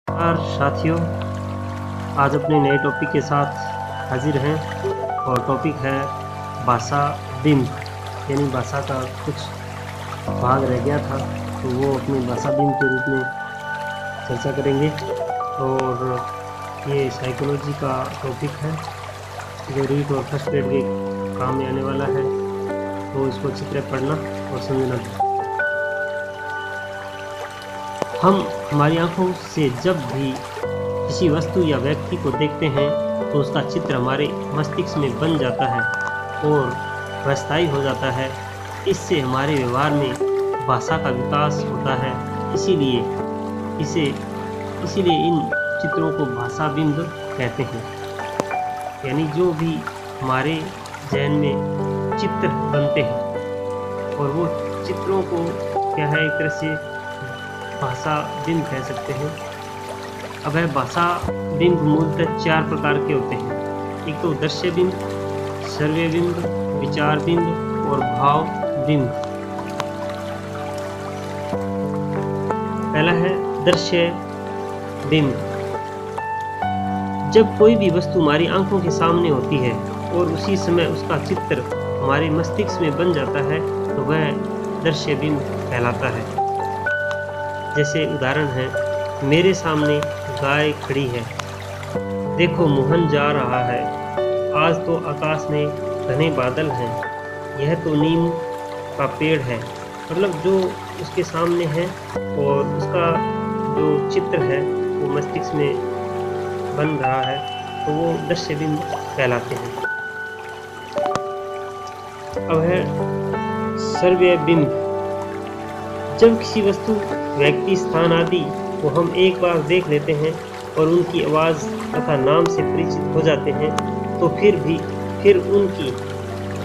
नमस्कार साथियों, आज अपने नए टॉपिक के साथ हाजिर हैं और टॉपिक है भाषा बिंब। यानी भाषा का कुछ भाग रह गया था तो वो अपनी भाषा बिंब के रूप में चर्चा करेंगे। और ये साइकोलॉजी का टॉपिक है जो रीट और फर्स्ट ग्रेड के काम में आने वाला है, तो इसको अच्छी तरह पढ़ना और समझना। हम हमारी आंखों से जब भी किसी वस्तु या व्यक्ति को देखते हैं तो उसका चित्र हमारे मस्तिष्क में बन जाता है और वह स्थायी हो जाता है। इससे हमारे व्यवहार में भाषा का विकास होता है। इसीलिए इन चित्रों को भाषा बिंब कहते हैं। यानी जो भी हमारे जहन में चित्र बनते हैं और वो चित्रों को क्या है, एक तरह से भाषा बिंब कह सकते हैं। अब है भाषा बिंब मूलतः 4 प्रकार के होते हैं। एक तो दृश्य बिंब, श्रव्य बिंब, विचार बिंब और भाव बिंब। पहला है दृश्य बिंब। जब कोई भी वस्तु हमारी आंखों के सामने होती है और उसी समय उसका चित्र हमारे मस्तिष्क में बन जाता है तो वह दृश्य बिंब कहलाता है। जैसे उदाहरण है, मेरे सामने गाय खड़ी है, देखो मोहन जा रहा है, आज तो आकाश में घने बादल हैं, यह तो नीम का पेड़ है। मतलब जो उसके सामने है और उसका जो चित्र है वो मस्तिष्क में बन रहा है तो वो दृश्य बिंब कहलाते हैं। अब है श्रव्य बिंब। जब किसी वस्तु, व्यक्ति, स्थान आदि को हम एक बार देख लेते हैं और उनकी आवाज़ तथा नाम से परिचित हो जाते हैं तो फिर उनकी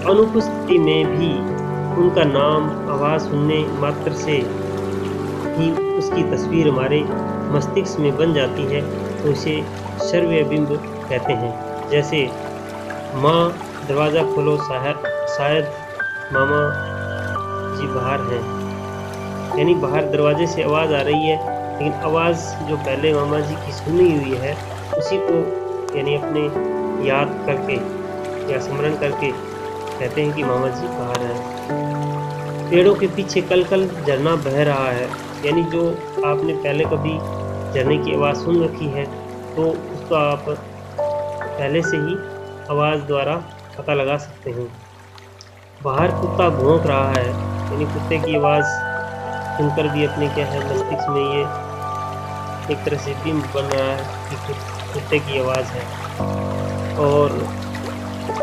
अनुपस्थिति में भी उनका नाम, आवाज़ सुनने मात्र से ही उसकी तस्वीर हमारे मस्तिष्क में बन जाती है तो इसे श्रव्य बिंब कहते हैं। जैसे माँ दरवाज़ा खोलो, शायद मामा जी बाहर हैं। यानी बाहर दरवाजे से आवाज़ आ रही है, लेकिन आवाज़ जो पहले मामा जी की सुनी हुई है उसी को यानी अपने याद करके या स्मरण करके कहते हैं कि मामा जी बाहर हैं। पेड़ों के पीछे कल झरना बह रहा है। यानी जो आपने पहले कभी झरने की आवाज़ सुन रखी है तो उसको आप पहले से ही आवाज़ द्वारा पता लगा सकते हैं। बाहर कुत्ता भौंक रहा है, यानी कुत्ते की आवाज़ सुनकर भी अपने क्या है मस्तिष्क में ये एक तरह से बिंब बन रहा है कि कुत्ते की आवाज़ है। और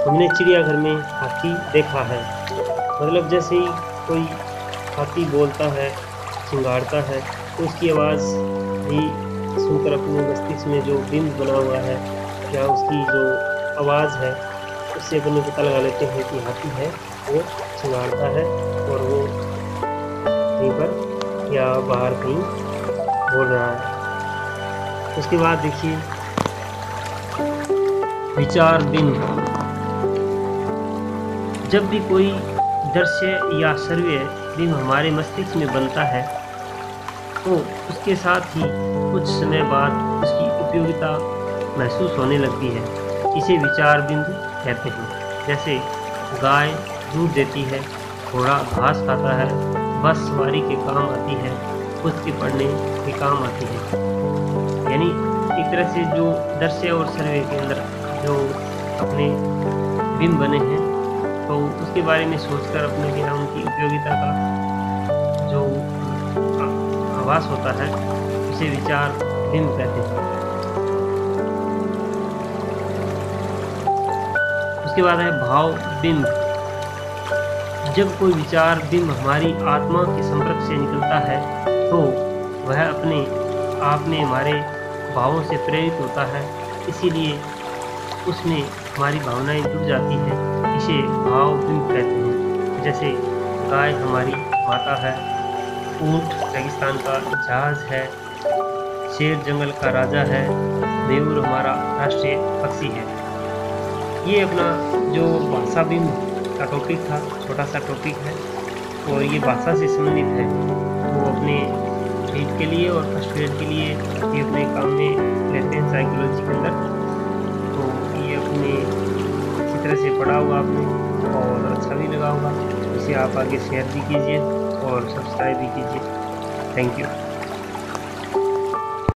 हमने चिड़ियाघर में हाथी देखा है। मतलब जैसे ही कोई हाथी बोलता है, चिंगाड़ता है तो उसकी आवाज़ भी सुनकर अपने मस्तिष्क में जो बिंब बना हुआ है या उसकी जो आवाज़ है उससे अपने पता लगा लेते हैं कि हाथी है, वो चिंगाड़ता है और वो कहीं पर या बाहर कहीं बोल रहा है। उसके बाद देखिए विचार बिंब। जब भी कोई दृश्य या श्रव्य बिंब हमारे मस्तिष्क में बनता है तो उसके साथ ही कुछ समय बाद उसकी उपयोगिता महसूस होने लगती है। इसे विचार बिंब कहते हैं। जैसे गाय दूध देती है, घोड़ा घास खाता है, बस सवारी के काम आती है, पुस्तकें पढ़ने के काम आती है। यानी एक तरह से जो दृश्य और श्रव्य के अंदर जो अपने बिंब बने हैं तो उसके बारे में सोचकर अपने बिना उनकी उपयोगिता का जो आभास होता है उसे विचार बिंब कहते हैं। उसके बाद है भाव बिंब। जब कोई विचार बिंब हमारी आत्मा के संपर्क से निकलता है तो वह अपने आप में हमारे भावों से प्रेरित होता है, इसीलिए उसमें हमारी भावनाएं जुड़ जाती हैं। इसे भाव बिंब कहते हैं। जैसे गाय हमारी माता है, ऊंट रेगिस्तान का जहाज है, शेर जंगल का राजा है, मयूर हमारा राष्ट्रीय पक्षी है। ये अपना जो भाषा बिंब का टॉपिक था, छोटा सा टॉपिक है और ये भाषा से संबंधित है। तो अपने एड के लिए और फर्स्ट एड के लिए ये अपने काम में लेते हैं साइकोलॉजी के अंदर। तो ये अपने अच्छी तरह से पढ़ा होगा आपने और अच्छा भी लगा होगा, इसे आप आगे शेयर भी कीजिए और सब्सक्राइब भी कीजिए। Thank you.